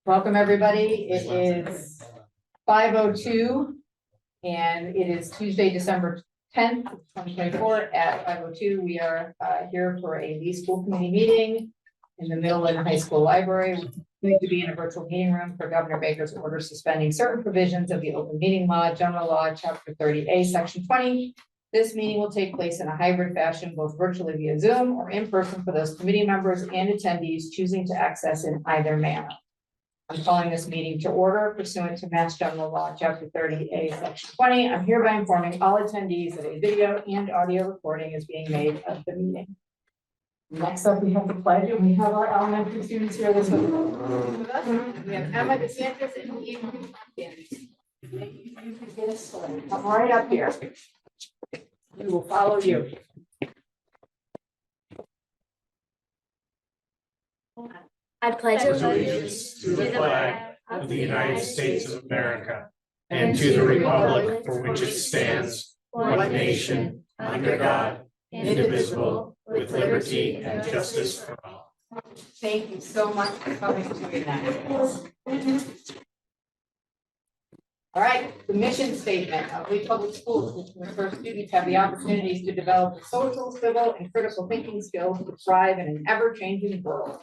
Welcome, everybody. It is 5:02 and it is Tuesday, December 10th, 2024 at 5:02. We are here for a Lee School Committee meeting in the middle of the high school library. We need to be in a virtual meeting room for Governor Baker's order suspending certain provisions of the open meeting law, general law, chapter 30A, section 20. This meeting will take place in a hybrid fashion, both virtually via Zoom or in person for those committee members and attendees choosing to access in either manner. I'm calling this meeting to order pursuant to Mass General Law, Chapter 30A, Section 20. I'm hereby informing all attendees that a video and audio recording is being made of the meeting. Next up, we have the pledge, and we have our elementary students here with us. We have Emma DeSantis and Eve Hopkins. You can get us started. Come right up here. We will follow you. I pledge allegiance to the flag of the United States of America and to the republic for which it stands, one nation, under God, indivisible, with liberty and justice for all. Thank you so much for coming to that. All right, the mission statement of Lee Public Schools, which refers students have the opportunities to develop the social, civil, and critical thinking skills to thrive in an ever-changing world.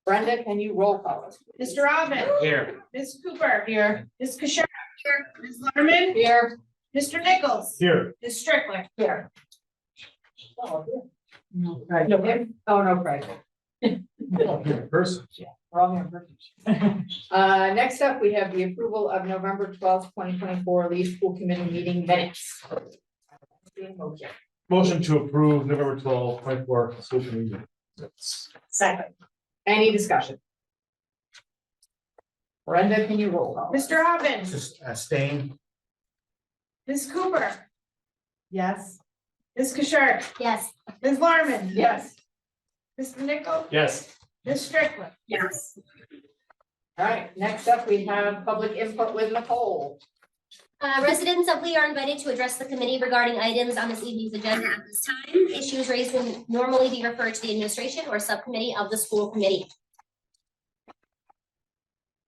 Brenda, can you roll call us? Mr. Robin. Here. Ms. Cooper. Here. Ms. Kushar. Here. Ms. Letterman. Here. Mr. Nichols. Here. Ms. Strickler. Here. Oh, no, Craig. No, him? Oh, no, Craig. Person. We're all here in person. Next up, we have the approval of November 12th, 2024 Lee School Committee meeting minutes. Motion to approve November 12th, 24 social media. Second. Any discussion? Brenda, can you roll call? Mr. Robin. Just abstain. Ms. Cooper. Yes. Ms. Kushar. Yes. Ms. Larman. Yes. Mr. Nichols. Yes. Ms. Strickler. Yes. All right, next up, we have public input with Nicole. Residents of Lee are invited to address the committee regarding items on this evening's agenda at this time. Issues raised will normally be referred to the administration or subcommittee of the school committee.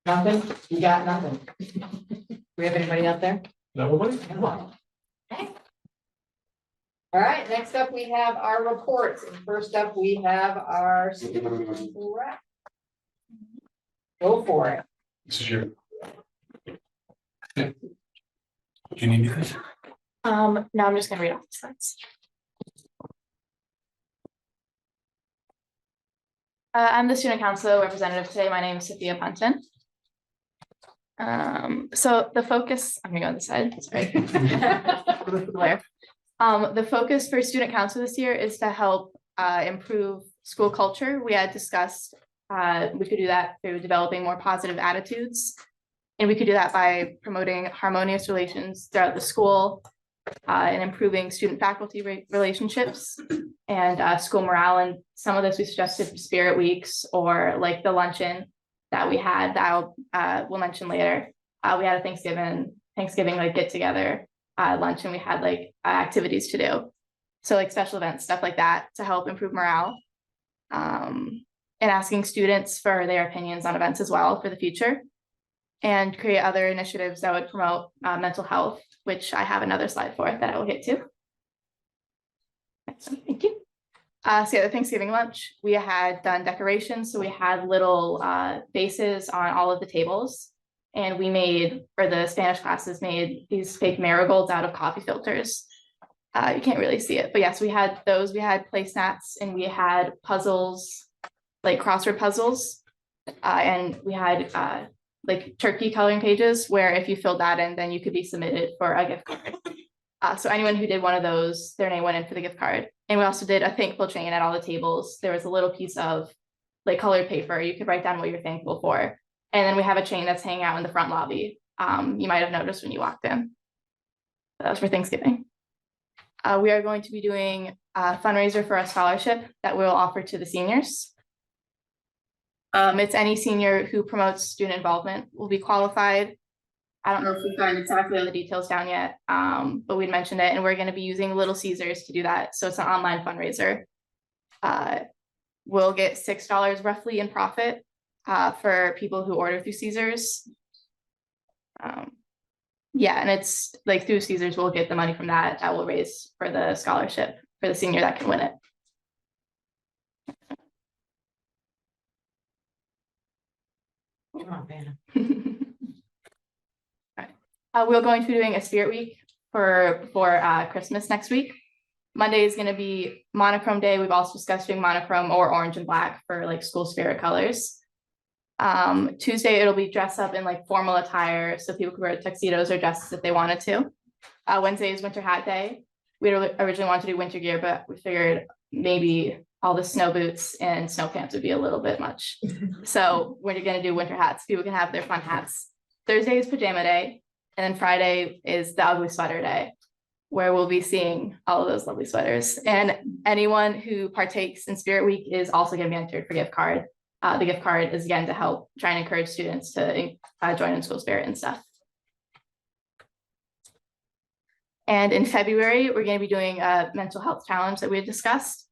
Nothing? You got nothing? We have anybody out there? Nobody? Okay. All right, next up, we have our reports. And first up, we have our student rep. Go for it. This is your. Do you need anything? No, I'm just gonna read off the slides. I'm the student council representative today. My name is Sophia Punton. So the focus, I'm gonna go on this side, sorry. The focus for student council this year is to help improve school culture. We had discussed we could do that through developing more positive attitudes. And we could do that by promoting harmonious relations throughout the school and improving student-faculty relationships and school morale. And some of this we suggested spirit weeks or like the luncheon that we had that we'll mention later. We had a Thanksgiving like get together lunch, and we had like activities to do. So like special events, stuff like that to help improve morale. And asking students for their opinions on events as well for the future. And create other initiatives that would promote mental health, which I have another slide for that I will get to. Next one, thank you. So yeah, the Thanksgiving lunch, we had done decorations. So we had little faces on all of the tables. And we made, or the Spanish classes made these fake marigolds out of coffee filters. You can't really see it, but yes, we had those. We had placemats and we had puzzles, like crossword puzzles. And we had like turkey coloring pages where if you filled that in, then you could be submitted for a gift card. So anyone who did one of those, their name went in for the gift card. And we also did a thankful chain at all the tables. There was a little piece of like colored paper. You could write down what you're thankful for. And then we have a chain that's hanging out in the front lobby. You might have noticed when you walked in. That was for Thanksgiving. We are going to be doing a fundraiser for a scholarship that we'll offer to the seniors. It's any senior who promotes student involvement will be qualified. I don't know if we've gotten exactly all the details down yet, but we mentioned it, and we're going to be using Little Caesars to do that. So it's an online fundraiser. We'll get $6 roughly in profit for people who order through Caesars. Yeah, and it's like through Caesars, we'll get the money from that will raise for the scholarship for the senior that can win it. Oh, man. Alright. We're going to be doing a spirit week for Christmas next week. Monday is going to be monochrome day. We've also discussed doing monochrome or orange and black for like school spirit colors. Tuesday, it'll be dress up in like formal attire, so people could wear tuxedos or dresses if they wanted to. Wednesday is winter hat day. We originally wanted to do winter gear, but we figured maybe all the snow boots and snow pants would be a little bit much. So we're gonna do winter hats. People can have their fun hats. Thursday is pajama day, and then Friday is the ugly sweater day, where we'll be seeing all of those lovely sweaters. And anyone who partakes in Spirit Week is also gonna be entered for gift card. The gift card is again to help try and encourage students to join in school spirit and stuff. And in February, we're going to be doing a mental health challenge that we had discussed,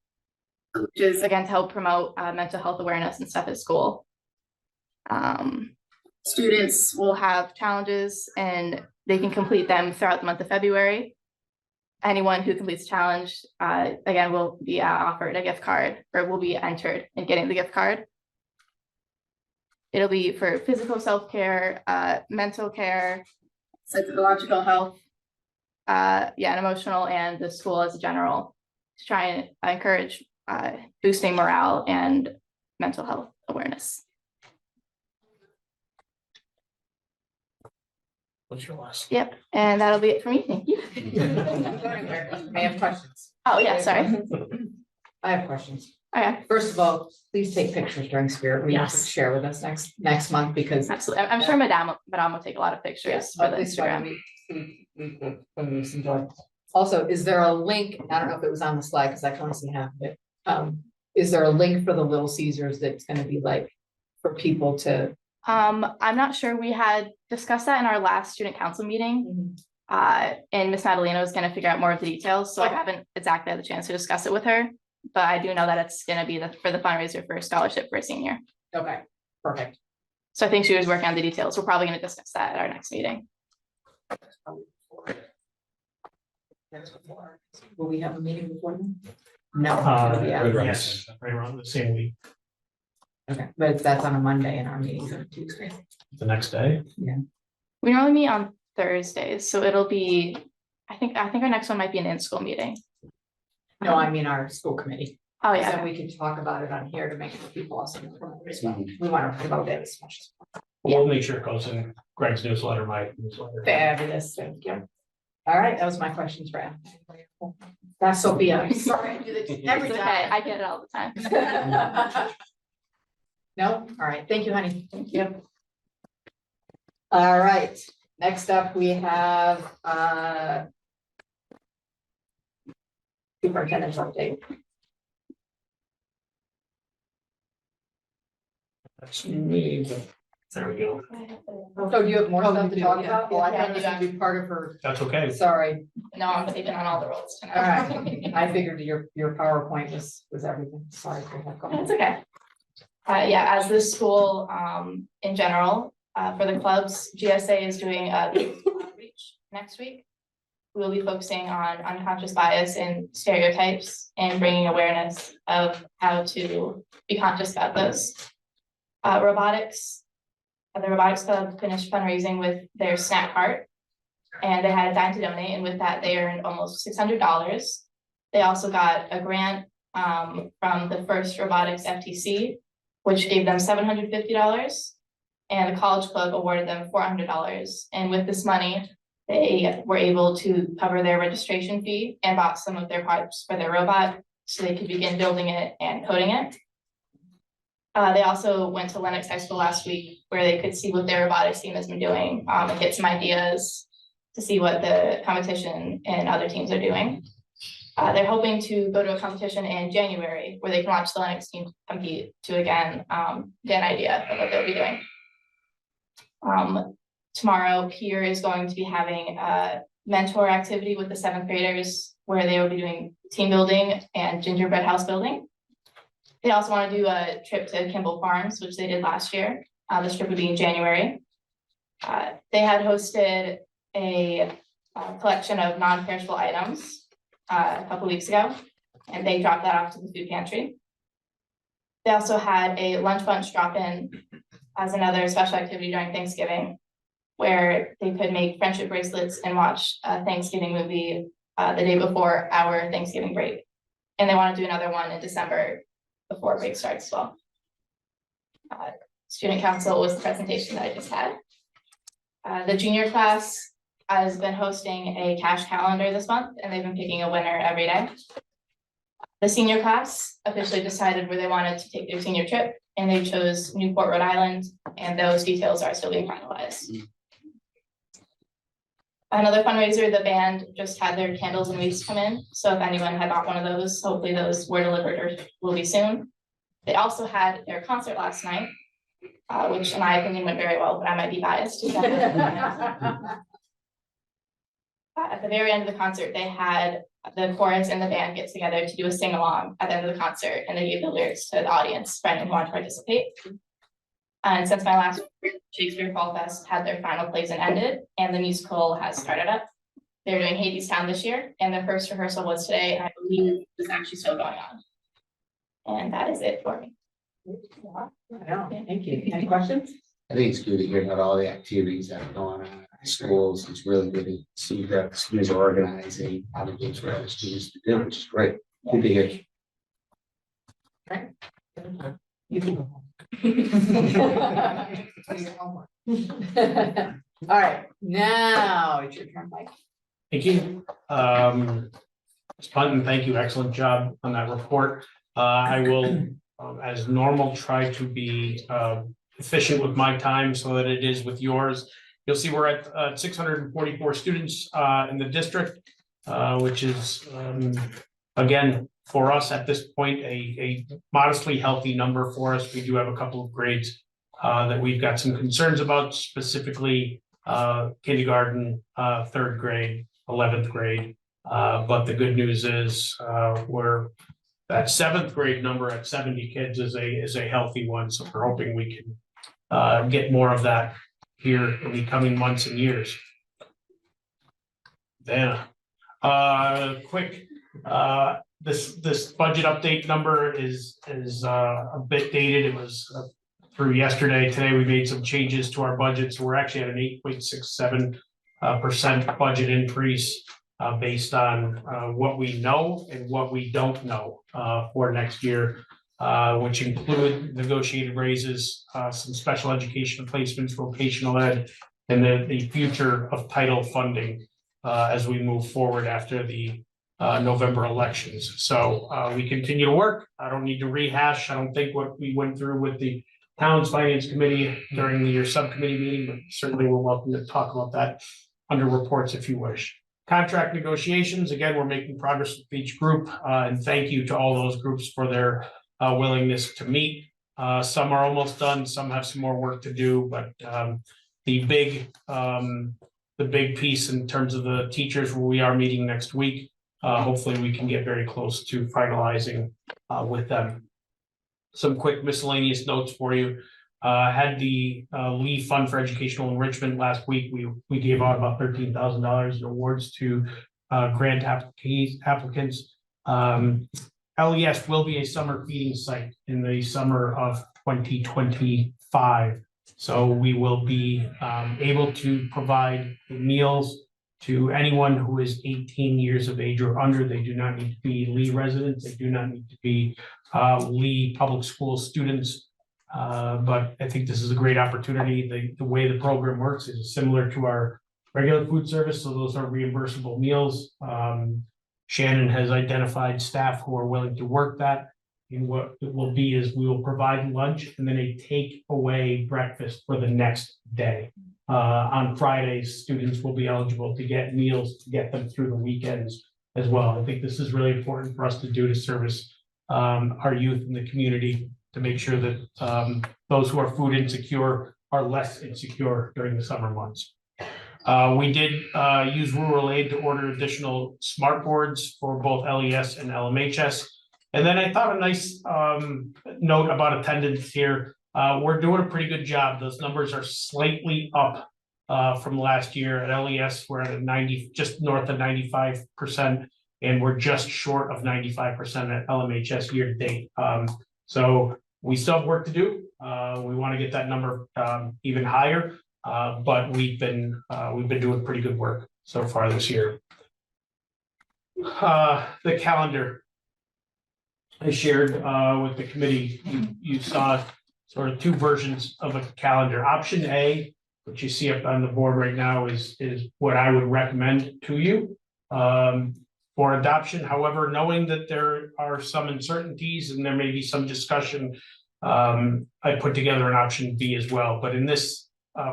which is again to help promote mental health awareness and stuff at school. Students will have challenges and they can complete them throughout the month of February. Anyone who completes the challenge, again, will be offered a gift card or will be entered in getting the gift card. It'll be for physical self-care, mental care, psychological health, and emotional, and the school as a general, to try and encourage boosting morale and mental health awareness. What's your last? Yep, and that'll be it for me. Thank you. May I have questions? Oh, yeah, sorry. I have questions. Okay, First of all, please take pictures during Spirit Week to Yes. share with us next month, because absolutely. I'm sure Madame will take a lot of pictures for the Instagram. Also, is there a link? I don't know if it was on the slide because I can only see half of it. Is there a link for the Little Caesars that's gonna be like for people to? I'm not sure. We had discussed that in our last student council meeting. And Miss Madalena was gonna figure out more of the details, so I haven't exactly had the chance to discuss it with her. But I do know that it's gonna be for the fundraiser for a scholarship for a senior. Okay, perfect. So I think she was working on the details. We're probably gonna discuss that at our next meeting. Will we have a meeting before then? No. Yes, right around the same week, Okay, but that's on a Monday and our meeting's on Tuesday. the next day. We normally meet on Thursdays, so it'll be, I think our next one might be an in-school meeting. No, I mean our school committee. Oh, So yeah. we can talk about it on here to make sure people also know about it as well. We want to promote it as much as possible. We'll make sure it goes in Greg's newsletter, my newsletter. Fabulous, thank you. All right, that was my questions for Al. That's Sophia, I'm sorry, I do this every It's okay. time. I get it all the time. No, all right, thank you, honey. Thank you. All right, next up, we have superintendent's update. That's me, but there we go. So do you have more Oh, stuff you to do, talk yeah. about? Well, I Yeah, thought I this do. would be part of her, That's okay. sorry, No, I'm taking on all the roles tonight. all right. I figured your PowerPoint was everything, sorry for that. Go ahead. It's okay. Yeah, as the school, in general, for the clubs, GSA is doing outreach next week. We'll be focusing on unconscious bias and stereotypes and bringing awareness of how to be conscious about those. Robotics, the robotics club finished fundraising with their snack cart, and they had a dime to donate, and with that, they earned almost $600. They also got a grant from the First Robotics FTC, which gave them $750, and the college club awarded them $400. And with this money, they were able to cover their registration fee and bought some of their parts for their robot so they could begin building it and coding it. They also went to Lenox High School last week where they could see what their robotics team has been doing and get some ideas to see what the competition and other teams are doing. They're hoping to go to a competition in January where they can watch the Lenox team compete to again get an idea of what they'll be doing. Tomorrow, Pier is going to be having a mentor activity with the 7th graders where they will be doing team building and gingerbread house building. They also want to do a trip to Kimball Farms, which they did last year. This trip would be in January. They had hosted a collection of non-perishable items a couple weeks ago, and they dropped that off to the food pantry. They also had a lunch bunch drop-in as another special activity during Thanksgiving, where they could make friendship bracelets and watch a Thanksgiving movie the day before our Thanksgiving break. And they want to do another one in December before break starts as well. Student council was the presentation that I just had. The junior class has been hosting a cash calendar this month, and they've been picking a winner every day. The senior class officially decided where they wanted to take their senior trip, and they chose Newport, Rhode Island, and those details are still being finalized. Another fundraiser, the band just had their candles and wreaths come in, so if anyone had bought one of those, hopefully those were delivered or will be soon. They also had their concert last night, which in my opinion went very well, but I might be biased. At the very end of the concert, they had the chorus and the band get together to do a sing-along at the end of the concert, and they gave the lyrics to the audience for anyone who wanted to participate. And since my last Shakespeare Fall Fest had their final plays and ended, and the musical has started up, they're doing Hadestown this year, and their first rehearsal was today, and I believe it's actually still going on. And that is it for me. Thank you. Any questions? I think it's good to hear about all the activities that are going on at schools. It's really good to see that the schools are organizing, having things for other students to do, which is great. Good to hear. You can go home. All right, now it's your turn, Mike. Thank you. Ms. Punton, thank you. Excellent job on that report. I will, as normal, try to be efficient with my time so that it is with yours. You'll see we're at 644 students in the district, which is, again, for us at this point, a modestly healthy number for us. We do have a couple of grades that we've got some concerns about, specifically kindergarten, 3rd grade, 11th grade. But the good news is we're that 7th grade number at 70 kids is a healthy one. So we're hoping we can get more of that here in the coming months and years. Then, quick, this budget update number is a bit dated. It was through yesterday. Today we made some changes to our budget, so we're actually at an 8.67% budget increase based on what we know and what we don't know for next year, which include negotiated raises, some special education placements, vocational ed, and the future of title funding as we move forward after the November elections. So we continue to work. I don't need to rehash. I don't think what we went through with the town's finance committee during your subcommittee meeting, but certainly we're welcome to talk about that under reports if you wish. Contract negotiations, again, we're making progress with each group, and thank you to all those groups for their willingness to meet. Some are almost done, some have some more work to do, but the big piece in terms of the teachers, where we are meeting next week, hopefully we can get very close to finalizing with them. Some quick miscellaneous notes for you. Had the Lee Fund for Educational Enrichment last week. We gave out about $13,000 in awards to grant applicants. LES will be a summer feeding site in the summer of 2025. So we will be able to provide meals to anyone who is 18 years of age or under. They do not need to be Lee residents. They do not need to be Lee Public School students. But I think this is a great opportunity. The way the program works is similar to our regular food service. So those are reimbursable meals. Shannon has identified staff who are willing to work that. And what it will be is we will provide lunch and then a take away breakfast for the next day. On Fridays, students will be eligible to get meals to get them through the weekends as well. I think this is really important for us to do to service our youth in the community, to make sure that those who are food insecure are less insecure during the summer months. We did use rural aid to order additional smart boards for both LES and LMHS. And then I thought a nice note about attendance here. We're doing a pretty good job. Those numbers are slightly up from last year. At LES, we're at a 90, just north of 95%, and we're just short of 95% at LMHS year to date. So we still have work to do. We want to get that number even higher, but we've been doing pretty good work so far this year. The calendar I shared with the committee, you saw sort of two versions of a calendar. Option A, which you see up on the board right now, is what I would recommend to you for adoption. However, knowing that there are some uncertainties and there may be some discussion, I put together an option B as well. But in this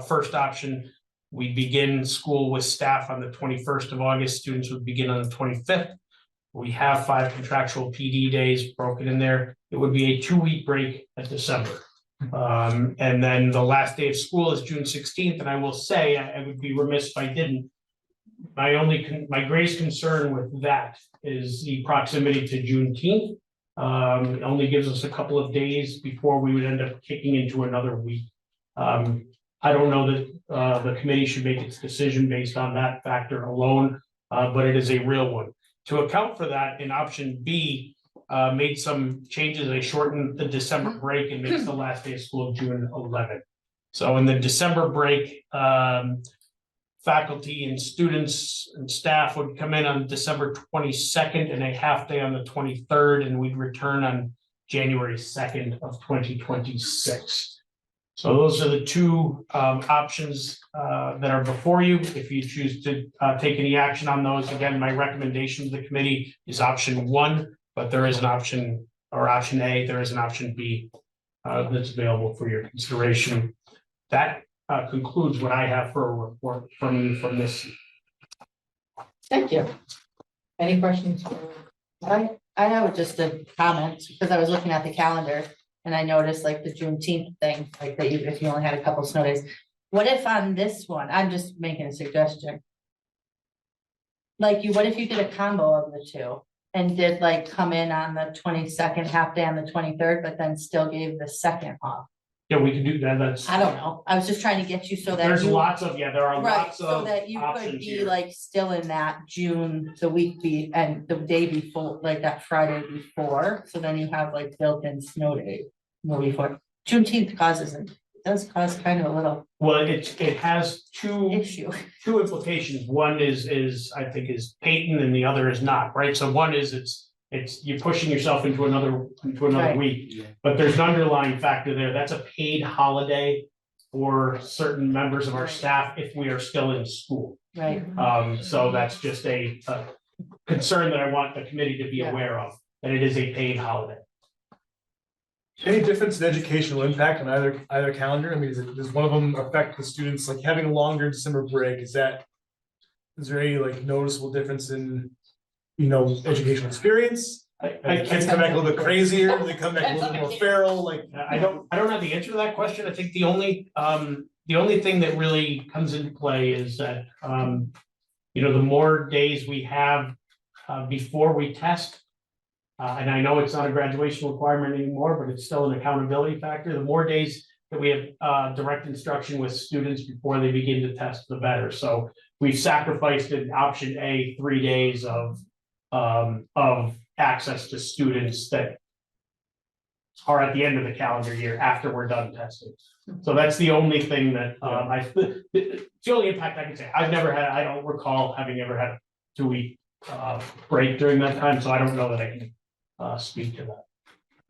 first option, we begin school with staff on the 21st of August. Students would begin on the 25th. We have 5 contractual PD days broken in there. It would be a 2-week break at December. And then the last day of school is June 16th. And I will say, I would be remiss if I didn't. My greatest concern with that is the proximity to Juneteenth. It only gives us a couple of days before we would end up kicking into another week. I don't know that the committee should make its decision based on that factor alone, but it is a real one. To account for that, in option B, made some changes. They shortened the December break and makes the last day of school June 11th. So in the December break, faculty and students and staff would come in on December 22nd and a half day on the 23rd, and we'd return on January 2nd of 2026. So those are the two options that are before you. If you choose to take any action on those, again, my recommendation to the committee is option 1, but there is an option, or option A, there is an option B that's available for your consideration. That concludes what I have for a report from this. Thank you. Any questions? I have just a comment, because I was looking at the calendar and I noticed like the Juneteenth thing, like that if you only had a couple snow days. What if on this one, I'm just making a suggestion. Like what if you did a combo of the two and did like come in on the 22nd, half day on the 23rd, but then still gave the 2nd off? Yeah, we can do that. That's. I don't know. I was just trying to get you so that There's you. lots of, there are Right, lots so of that you could options be here. like still in that June, the week and the day before, like that Friday before, so then you have like built-in snow day. Before Juneteenth does cause kind of a little Well, it has two issue. implications. One is I think is patent and the other is not, right? So one is it's you're pushing yourself into another Right. week, but there's an underlying factor there. That's a paid holiday for certain members of our staff if we are still in school. Right, So that's just a concern that I want the committee to be Yeah. aware of, that it is a paid holiday. Any difference in educational impact on either calendar? I mean, does one of them affect the students, like having a longer December break? Is there any like noticeable difference in, educational experience? Kids come back a little bit crazier, they come back a little bit more feral, like. I don't have the answer to that question. I think the only thing that really comes into play is that, the more days we have before we test, and I know it's not a graduation requirement anymore, but it's still an accountability factor. The more days that we have direct instruction with students before they begin to test, the better. So we've sacrificed in option A 3 days of access to students that are at the end of the calendar year after we're done testing. So that's the only thing that it's the only impact I can say. I don't recall having ever had a 2-week break during that time, so I don't know that I can speak to that.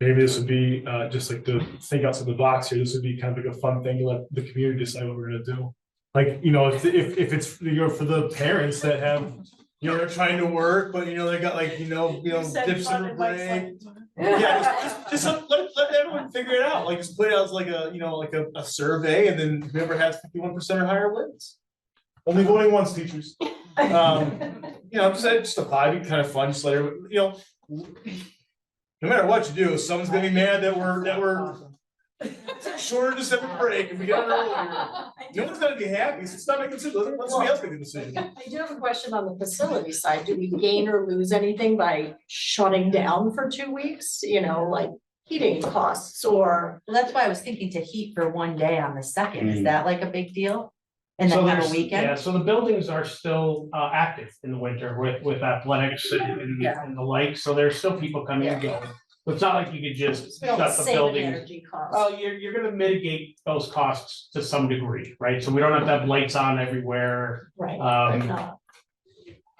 Maybe this would be just like to think outside the box here. This would be kind of like a fun thing to let the community decide what we're gonna do. Like, if it's for the parents that have, they're trying to work, but they got like, dips in the break. Yeah, just let everyone figure it out. Like just put it out as like a survey, and then whoever has 51% or higher wins. Only voting once, teachers. Just a vibe, kind of fun. Just let everyone, no matter what you do, someone's gonna be mad that we're Shorter December break and we get it earlier. No one's gonna be happy, so it's not making decisions, let somebody else make a decision. I do have a question on the facility side. Do we gain or lose anything by shutting down for 2 weeks? You know, like heating costs or, Well, that's why I was thinking to heat for one day on the second, is that like a big deal? And So then have a there's- weekend? Yeah, so the buildings are still active in the winter with athletics and the like, so there's still people coming and going. It's not like you could just we don't shut the save any building. energy costs. Well, you're gonna mitigate those costs to some degree, right? So we don't have to have lights on everywhere. Right. Um,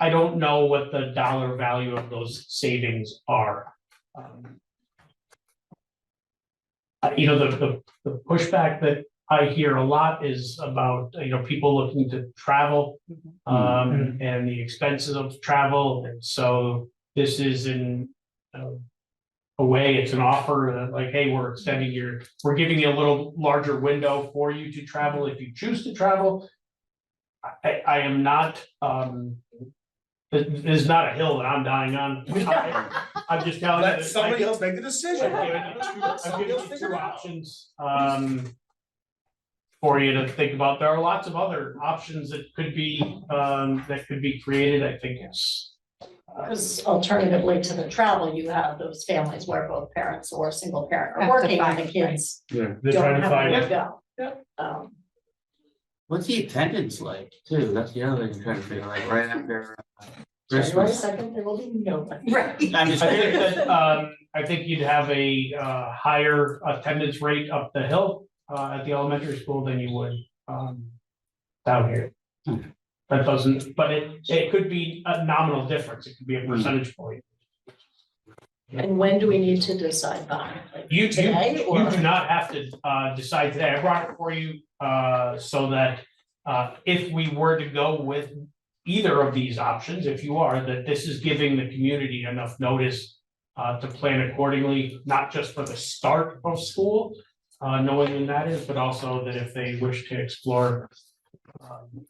I don't know what the dollar value of those savings are. You know, the pushback that I hear a lot is about, you know, people looking to travel. And the expenses of travel, and so this is in. A way, it's an offer that like, hey, we're giving you a little larger window for you to travel if you choose to travel. I am not, it is not a hill that I'm dying on. I'm just telling you. Let that somebody else make the decision. I've given you two options, for you to think about. There are lots of other options that could be created. I think it's. Because alternatively to the travel, you have those families where both parents or a single parent are Have to working and the find, kids They're don't trying to have find where it. to go. What's the attendance like too? That's the other thing I'm trying to figure, like right after January Christmas. 2nd, there will be nobody. Right. I'm just I think curious. that, I think you'd have a, higher attendance rate up the hill, at the elementary school than you would, down here. That doesn't, but it could be a nominal difference, it could be a percentage point. And when do we need to decide by? Like You today or? do not have to, decide today, I brought it for you, so that, if we were to go with either of these options, if you are, that this is giving the community enough notice to plan accordingly, not just for the start of school, knowing when that is, but also that if they wish to explore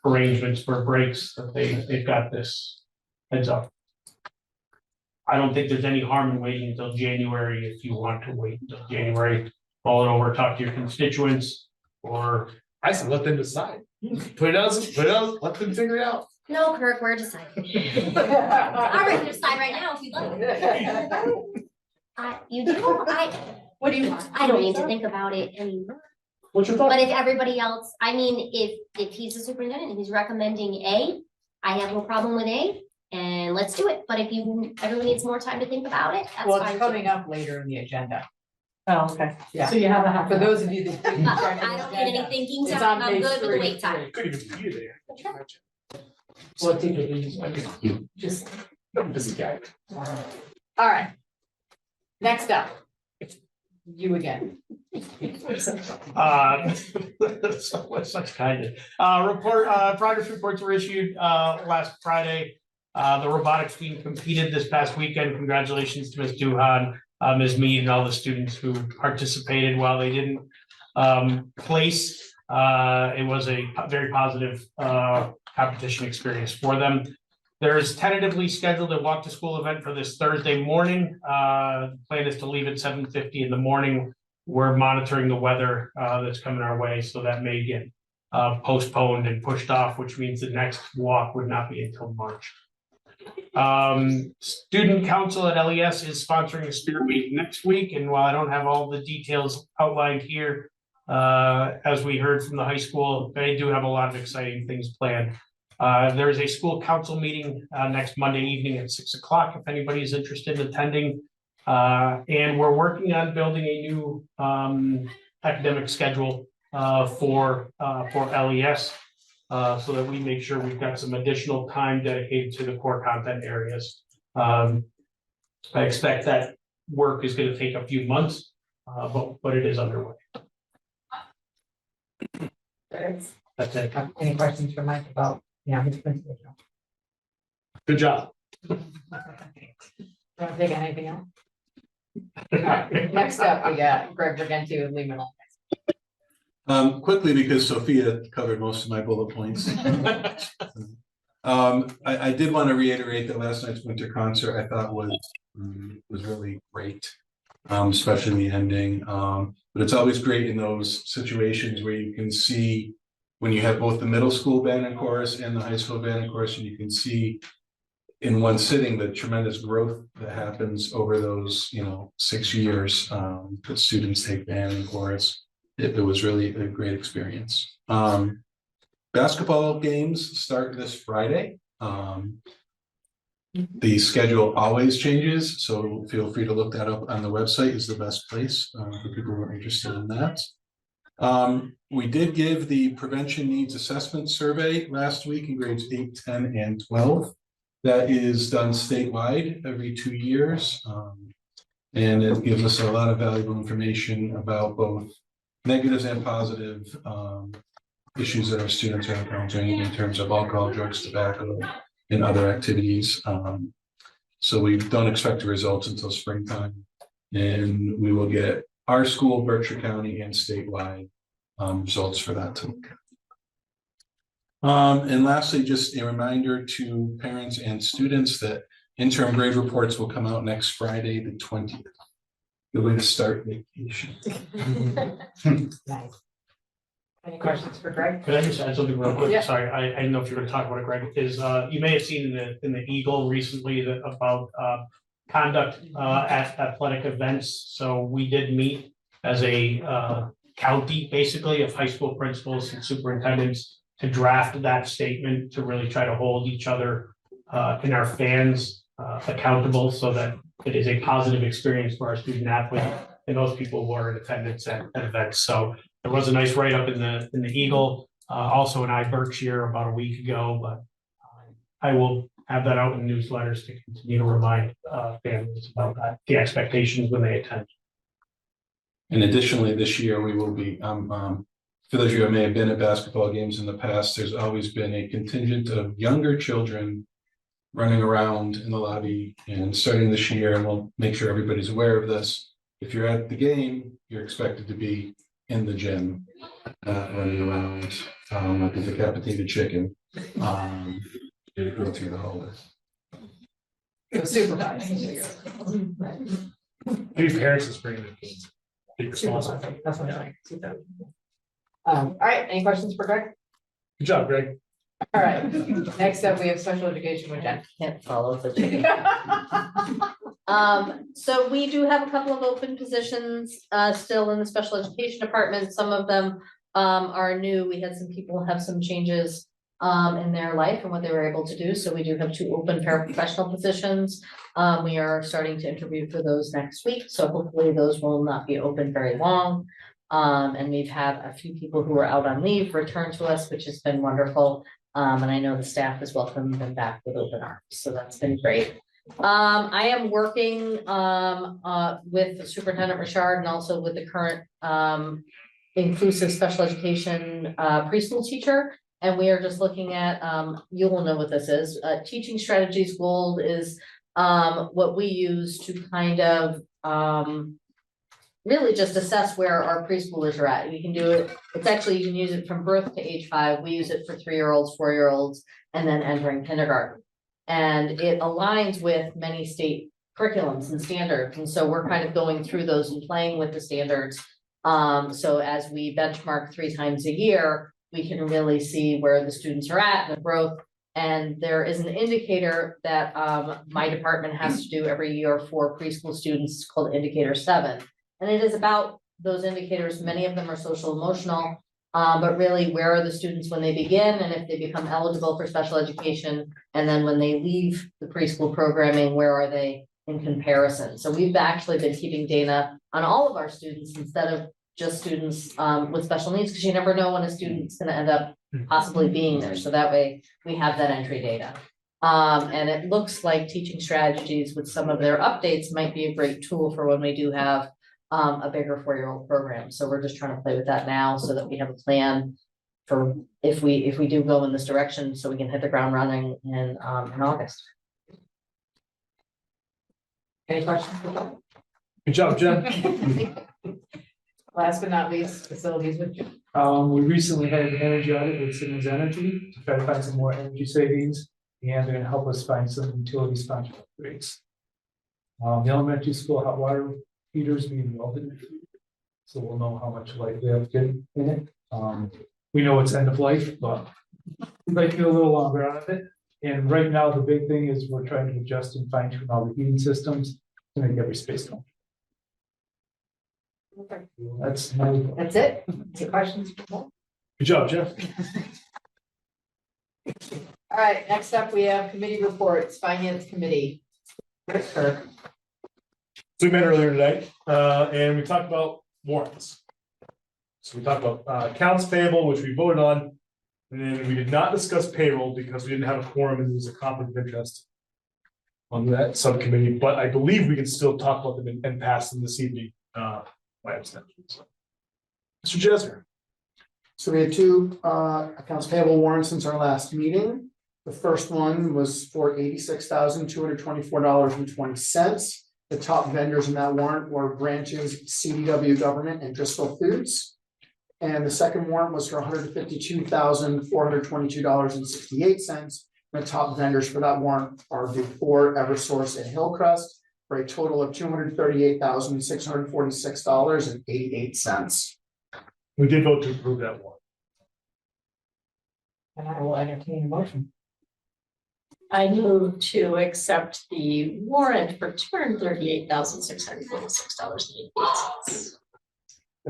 arrangements for breaks, that they've got this heads up. I don't think there's any harm in waiting until January if you want to wait until January, roll it over, talk to your constituents, or I said, let them decide. Put it out, let them figure it out. No, Kirk, we're deciding. I'm ready to decide right now if you'd like. You do, What do you want? I don't need to think about it anymore. What's your thought? But if everybody else, I mean, if he's the superintendent and he's recommending A, I have no problem with A, and let's do it. But if everyone needs more time to think about it, that's Well, fine. it's too. coming up later in the agenda. Oh, okay. Yeah. So you have a half. For those of you that didn't check I the don't need any agenda, thinking it's time, on I'm page good with the wait 33. time. Could even be there. Well, it's either these, just, Busy guy. all right. Next up. You again. such kind of, progress reports were issued, last Friday. The robotics team competed this past weekend. Congratulations to Ms. Duhan, Ms. Mead, and all the students who participated. While they didn't, place, it was a very positive, competition experience for them. There is tentatively scheduled a walk to school event for this Thursday morning. The plan is to leave at 7:50 in the morning. We're monitoring the weather that's coming our way, so that may get postponed and pushed off, which means the next walk would not be until March. Student council at LES is sponsoring a spirit week next week, and while I don't have all the details outlined here, as we heard from the high school, they do have a lot of exciting things planned. There is a school council meeting next Monday evening at 6 o'clock, if anybody is interested in attending. And we're working on building a new academic schedule for LES. So that we make sure we've got some additional time dedicated to the core content areas. I expect that work is gonna take a few months, but it is underway. That's it. Any questions for Mike about, his principal job? Good job. Want to take anything else? All right, next up, we got Greg Bergenti with Lehman. Quickly, because Sophia covered most of my bullet points. I did want to reiterate that last night's winter concert I thought was really great. Especially in the ending. But it's always great in those situations where you can see when you have both the middle school band and chorus and the high school band and chorus, and you can see in one sitting the tremendous growth that happens over those, 6 years, that students take band and chorus. It was really a great experience. Basketball games start this Friday. The schedule always changes, so feel free to look that up on the website is the best place for people who are interested in that. We did give the prevention needs assessment survey last week in grades 8, 10, and 12. That is done statewide every 2 years. And it gives us a lot of valuable information about both negatives and positive issues that our students are encountering in terms of alcohol, drugs, tobacco, and other activities. So we don't expect the results until springtime. And we will get our school, Berkshire County, and statewide results for that to look at. And lastly, just a reminder to parents and students that interim grade reports will come out next Friday, the 20th. Good way to start vacation. Any questions for Greg? Could I just add something real quick? Yeah. Sorry, I didn't know if you were gonna talk about it, Greg, is, you may have seen in the Eagle recently that about, conduct, at athletic events. So we did meet as a, county, basically, of high school principals and superintendents to draft that statement, to really try to hold each other, and our fans, accountable, so that it is a positive experience for our student athletes and those people who are in attendance at events. So there was a nice write-up in the Eagle, also in iBerkshire about a week ago, but I will have that out in newsletters to continue to remind families about that, the expectations when they attend. And additionally, this year we will be, for those of you who may have been at basketball games in the past, there's always been a contingent of younger children running around in the lobby, and starting this year, and we'll make sure everybody's aware of this. If you're at the game, you're expected to be in the gym, running around, like a decapitated chicken. To go through the hallways. Supervised. Maybe parents is bringing their kids. Be responsible. That's what I like. All right, any questions for Greg? Good job, Greg. All right, next up, we have special education with Jen. Can't follow the. So we do have a couple of open positions, still in the special education department. Some of them, are new. We had some people have some changes, in their life and what they were able to do. So we do have 2 open paraprofessional positions. We are starting to interview for those next week. So hopefully those will not be open very long. And we've had a few people who are out on leave return to us, which has been wonderful. And I know the staff has welcomed them back with open arms. So that's been great. I am working with Superintendent Richard and also with the current inclusive special education preschool teacher. And we are just looking at, you will know what this is, Teaching Strategies Gold is what we use to kind of really just assess where our preschoolers are at. You can do it, it's actually, you can use it from birth to age 5. We use it for 3-year-olds, 4-year-olds, and then entering kindergarten. And it aligns with many state curriculums and standards. And so we're kind of going through those and playing with the standards. So as we benchmark 3 times a year, we can really see where the students are at and the growth. And there is an indicator that my department has to do every year for preschool students called Indicator 7. And it is about those indicators. Many of them are social emotional, but really where are the students when they begin and if they become eligible for special education, and then when they leave the preschool programming, where are they in comparison? So we've actually been keeping data on all of our students instead of just students with special needs, because you never know when a student's going to end up possibly being there. So that way we have that entry data. And it looks like Teaching Strategies with some of their updates might be a great tool for when we do have a bigger 4-year-old program. So we're just trying to play with that now so that we have a plan for if we do go in this direction, so we can hit the ground running in August. Any questions? Good job, Jen. Last but not least, facilities with Jim. We recently had an energy audit with Siemens Energy to try to find some more energy savings, and they're gonna help us find some utility sponsored upgrades. The elementary school hot water heaters being welded. So we'll know how much life we have in it. We know it's end of life, but we might get a little longer out of it. And right now, the big thing is we're trying to adjust and fine tune all the heating systems to make every space comfortable. That's my. That's it? Any questions? All Good job, Jeff. right, next up, we have committee reports, finance committee. Rick Kirk. So we met earlier today, and we talked about warrants. So we talked about accounts payable, which we voted on. And then we did not discuss payroll because we didn't have a quorum and there was a conflict of interest on that subcommittee, but I believe we can still talk about them and pass them this evening, by abstention. So, Mr. Jesser. So we had two accounts payable warrants since our last meeting. The first one was for $86,224.20. The top vendors in that warrant were Branches, CDW Government, and Driscoll Foods. And the second warrant was for $152,422.68. The top vendors for that warrant are Dufour, Eversource, and Hillcrest, for a total of $238,646.88. We did vote to approve that warrant. And I will entertain a motion. I move to accept the warrant for $238,646.88.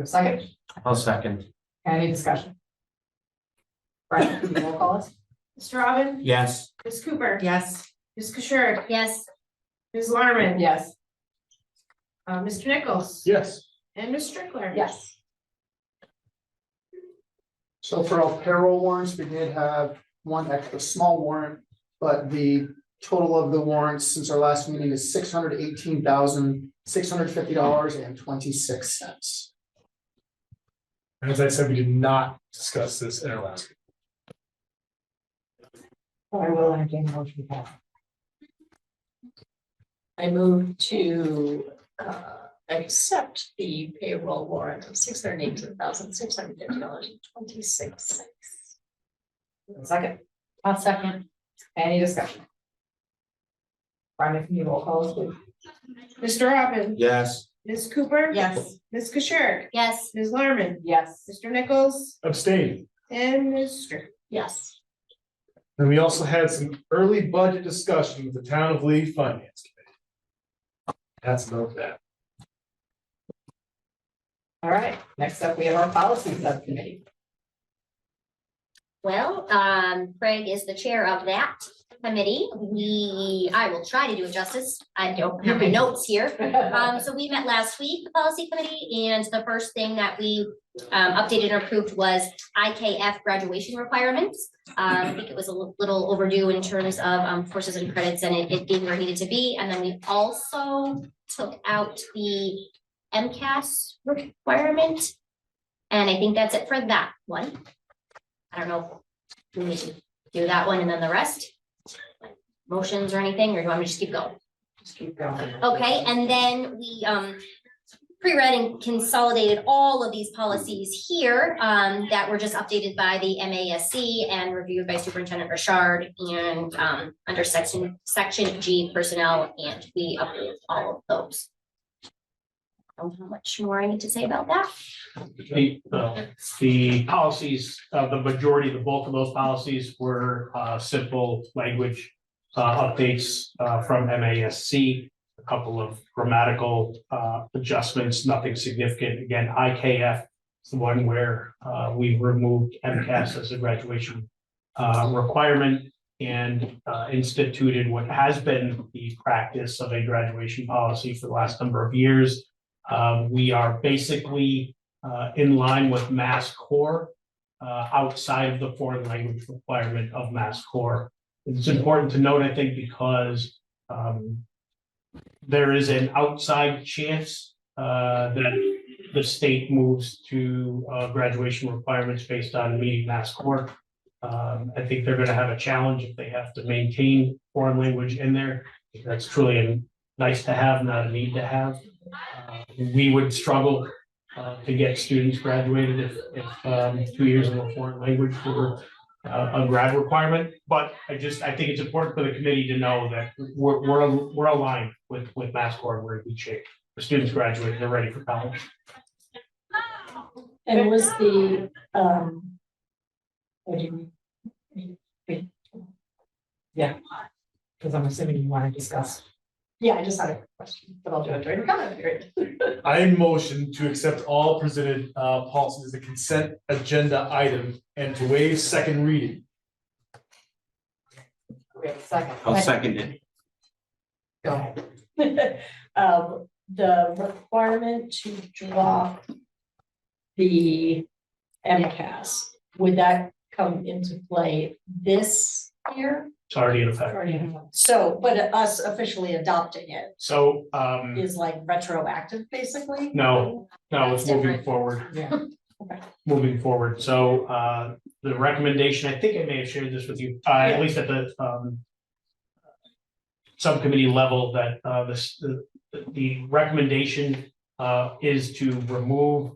Second, I'll second. any discussion? Brian, can you roll call us? Mr. Robin? Yes. Ms. Cooper? Yes. Ms. Keshurd? Yes, Ms. Larmen? Yes. Mr. Nichols? Yes. And Ms. Strickler? Yes. So for our payroll warrants, we did have one extra small warrant, but the total of the warrants since our last meeting is $618,650.26. And as I said, we did not discuss this in our last. I will entertain a motion to pass. I move to accept the payroll warrant of $618,650.26. Second, I'll second. any discussion? Brian, can you roll call us, please? Mr. Robin? Yes. Ms. Cooper? Yes. Ms. Keshurd? yes, Ms. Larmen? Yes. Mr. Nichols? Abstain. And Ms. Strickler? Yes. And we also had some early budget discussion with the town of Lee Finance Committee. That's about that. All right, next up, we have our policy subcommittee. well, Craig is the chair of that committee. I will try to do it justice. I don't have my notes here. So we met last week, the policy committee, and the first thing that we updated and approved was IKF graduation requirements. I think it was a little overdue in terms of courses and credits and it being where it needed to be. And then we also took out the MCAS requirement. And I think that's it for that one. I don't know if we need to do that one and then the rest. Motions or anything, or do you want me to just keep going? Just keep going. Okay, and then we pre-read and consolidated all of these policies here that were just updated by the MASC and reviewed by Superintendent Richard and under section G personnel, and we approved all of those. I don't know how much more I need to say about that. The policies, the majority, the bulk of those policies were simple language updates from MASC, a couple of grammatical adjustments, nothing significant. Again, IKF is the one where we removed MCAS as a graduation requirement and instituted what has been the practice of a graduation policy for the last number of years. We are basically in line with Mass Core outside of the foreign language requirement of Mass Core. It's important to note, I think, because there is an outside chance that the state moves to graduation requirements based on meeting Mass Core. I think they're going to have a challenge if they have to maintain foreign language in there. That's truly a nice to have, not a need to have. We would struggle to get students graduated if 2 years of a foreign language were a grad requirement. But I think it's important for the committee to know that we're aligned with Mass Core and we're in good shape The students graduate, they're ready for college. And was the, what do you mean? Because I'm assuming you want to discuss. Yeah, I just had a question, but I'll do it during the comment period. I motion to accept all presented policies as a consent agenda item and to waive second reading. We have a second. I'll second it. Go ahead. The requirement to drop the MCAS, would that come into play this year? It's already in effect. So, but us officially adopting it So, is like retroactive, basically? no, it's moving forward. Yeah. Moving forward. So, the recommendation, I think I may have shared this with you, at least at the, subcommittee level, that, the recommendation, is to remove,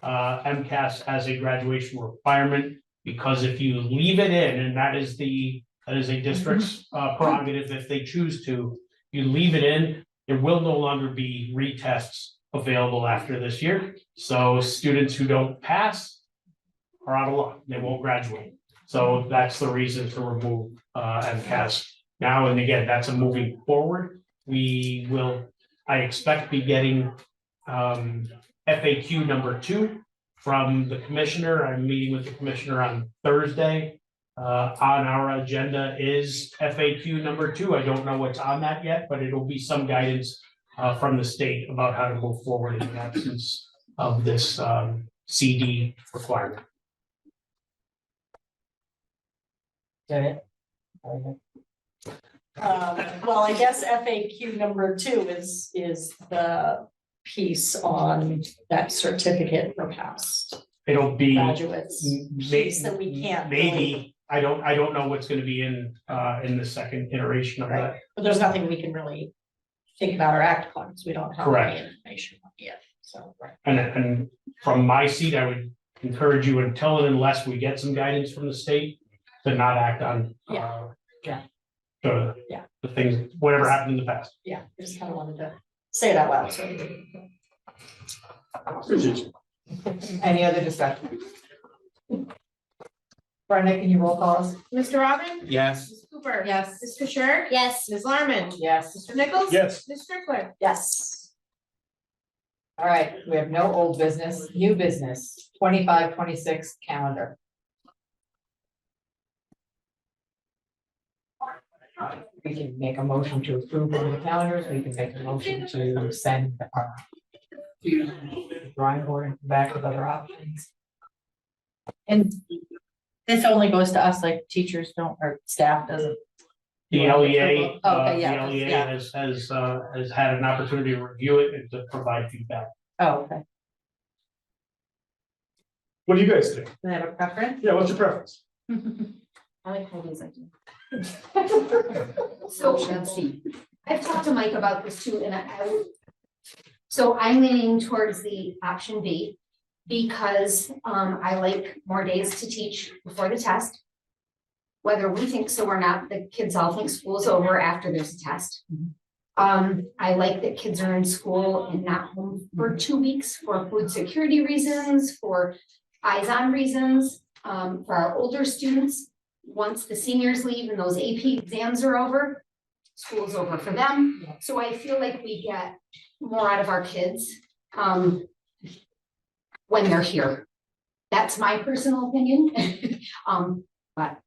MCAS as a graduation requirement, because if you leave it in, and that is a district's prerogative if they choose to, you leave it in, there will no longer be retests available after this year. So students who don't pass are out of luck, they won't graduate. So that's the reason to remove MCAS now, and again, that's a moving forward. We will, I expect, be getting FAQ number 2 from the commissioner. I'm meeting with the commissioner on Thursday. On our agenda is FAQ number 2. I don't know what's on that yet, but it'll be some guidance from the state about how to move forward in the absence of this CD requirement. Well, I guess FAQ number 2 is the piece on that certificate for past It'll be graduates. Piece that we can't really- maybe, I don't know what's gonna be in the second iteration of that. Right, but there's nothing we can really think about or act upon, because we don't have Correct. any information yet, so. And from my seat, I would encourage you until and unless we get some guidance from the state to not act on. Yeah. Yeah. The things, whatever happened in the past. Yeah, I just kind of wanted to say it out loud, so. Any other discussion? Brenda, can you roll call us? Mr. Robin? Yes. Ms. Cooper? Yes. Ms. Fisher? Yes. Ms. Larmen? Yes. Mr. Nichols? Yes. Ms. Strickler? Yes. All right, we have no old business, new business, 25-26 calendar. We can make a motion to approve one of the calendars, we can make a motion to send to the drawing board and come back with other options. And this only goes to us, like teachers don't, or staff doesn't. The LEA, Okay, yeah, the LEA yeah. has had an opportunity to review it and to provide feedback. Oh, okay. What do you guys think? Do they have a preference? Yeah, what's your preference? I like Heidi's idea. So I've talked to Mike about this too, and so I'm leaning towards the option B, because I like more days to teach before the test. Whether we think so or not, the kids all think school's over after there's a test. I like that kids are in school and not home for 2 weeks for food security reasons, for eyes-on reasons, for our older students. Once the seniors leave and those AP exams are over, school's over for them. So I feel like we get more out of our kids when they're here. That's my personal opinion. But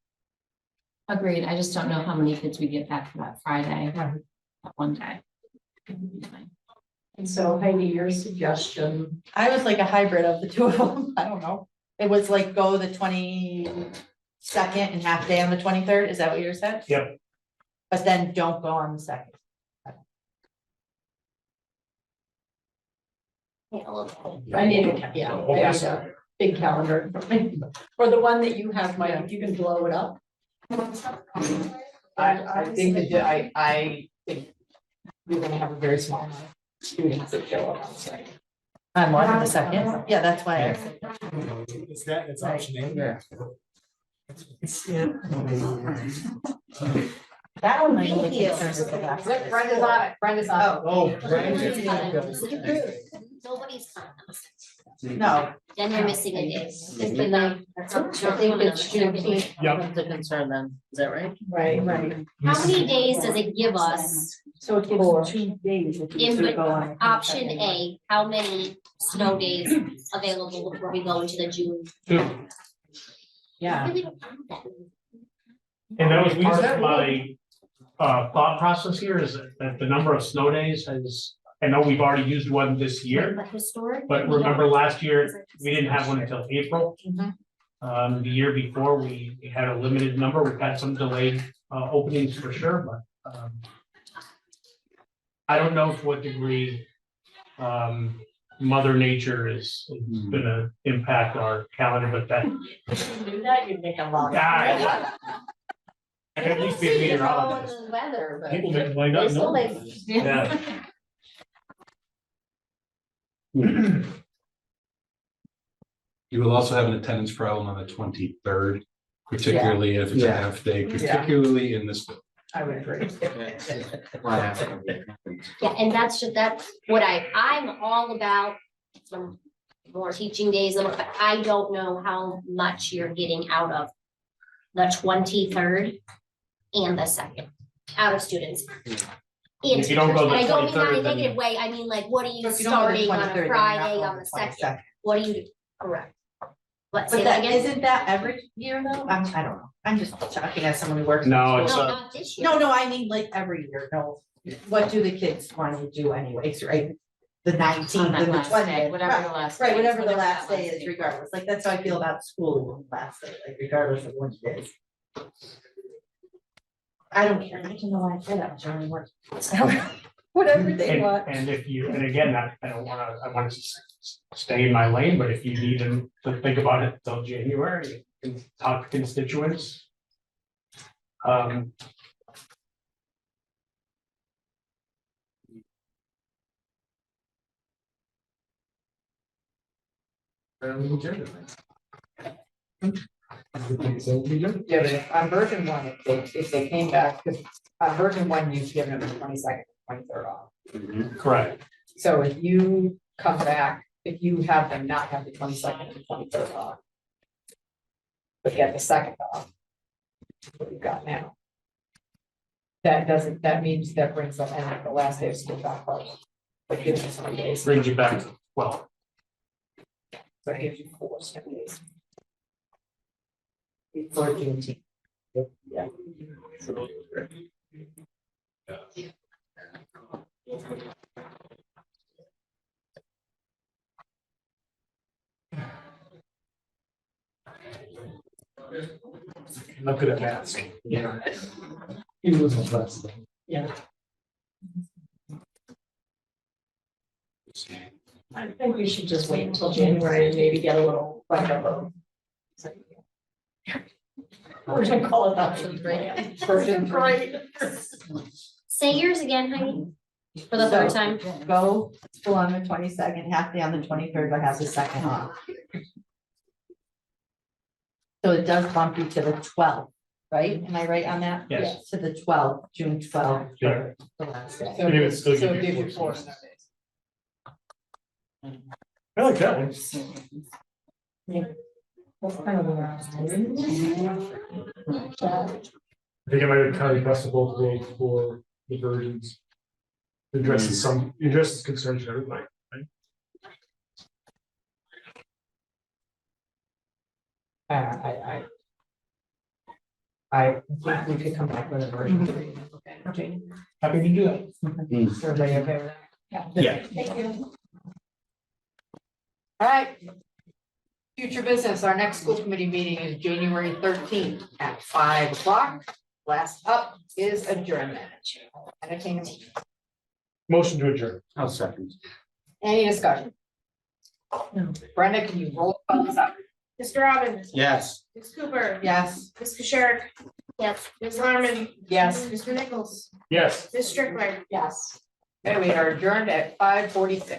agreed. I just don't know how many kids we get back for that Friday, that one day. And so Heidi, your suggestion, I was like a hybrid of the two of them. I don't know. It was like go the 22nd and half day on the 23rd. Is that what you said? Yep. But then don't go on the 2nd. I need a, there's a big calendar, or the one that you have, Mike, if you can blow it up. I think that I think we're gonna have a very small amount of students that show up on site. On what, on the 2nd? Yeah, that's why I said. It's that, it's option A. Yeah. That one. Thank you. Brenda's on it, Brenda's on it. Oh. Nobody's. No. Then you're missing a day. It's been I think it's Juneteenth. Yep. The concern then, is that right? Right. How many days does it give us? So it's 4. 2 days. if you In should go on. option A, how many snow days available before we go into the June? Yeah. Really don't have that. And that was part of my thought process here is that the number of snow days has, I know we've already used one this year, But historically. but we don't. remember last year, we didn't have one until April. Mhm. The year before, we had a limited number. We've had some delayed openings for sure, but I don't know to what degree Mother Nature is gonna impact our calendar, but that. Do that, you make a lot. I can at least be a meteorologist. Weather, but. People might not know. Yeah. You will also have an attendance problem on the 23rd, particularly if it's a Yeah. half day, particularly in this. I would agree. Yeah, and that's what I'm all about, some more teaching days, but I don't know how much you're getting out of the 23rd and the 2nd, out of students. If you don't go the And I don't mean that in a 23rd, then- negative way, I mean like, what are you So if you don't go the starting on 23rd, a then you're not Friday, going on the 2nd? 22nd. What do you, correct? What, say But that that, again? isn't that every year though? I don't know. I'm just talking as someone who works. in No, school. it's No, a- not this year. No, I mean like every year, no. What do the kids want to do anyways, right? The 19th On that and the last day, 20th. whatever the last. Right, day is, whatever the last that day is day. regardless, like that's how I feel about school last day, like regardless of what it is. I don't care, I don't know why I said that, Johnny, what? Whatever they And, want. and if you, and again, I don't wanna, I want to stay in my lane, but if you need them to think about it till January, you can talk to constituents. Yeah, but on version 1, if they came back, because on version 1, you've given them the 22nd, 23rd off. Correct. So if you come back, if you have them not have the 22nd and 23rd off. But get the 2nd off. What you've got now. That means that brings them in at the last day of school back first. But gives you some days, so Brings you back, well, it gives you 4 snow days. Before Juneteenth. Yeah. Not good at math. yeah. He was a president. I think we should just wait until January and maybe get a little like a. We're gonna call it option 3. Version 3. Say yours again, Heidi, for the third time. Go school on the 22nd, half day on the 23rd, but have the 2nd off. So it does bump you to the 12th, right? Am I right on that? Yes. To the 12th, June 12th. Yeah. The last day. So Maybe it's still so give it you gives you 4 4 snow days. I like that one. I think it might be kind of best of both worlds for the versions. Addresses concerns for everybody. I think we could come back with a version 3. Okay. Happy to do that. Is everybody okay with that? Yeah. Thank you. All right. Future business, our next school committee meeting is January 13th at 5 o'clock. Last up is adjournment. Entertainment. Motion to adjourn. I'll second. Any discussion? Brenda, can you roll this up? Mr. Robbins. Yes. Ms. Cooper. Yes. Ms. Fisher. Yes. Ms. Larmen. Yes. Mr. Nichols. Yes. Ms. Strickler. Yes. Okay, we are adjourned at 5:46.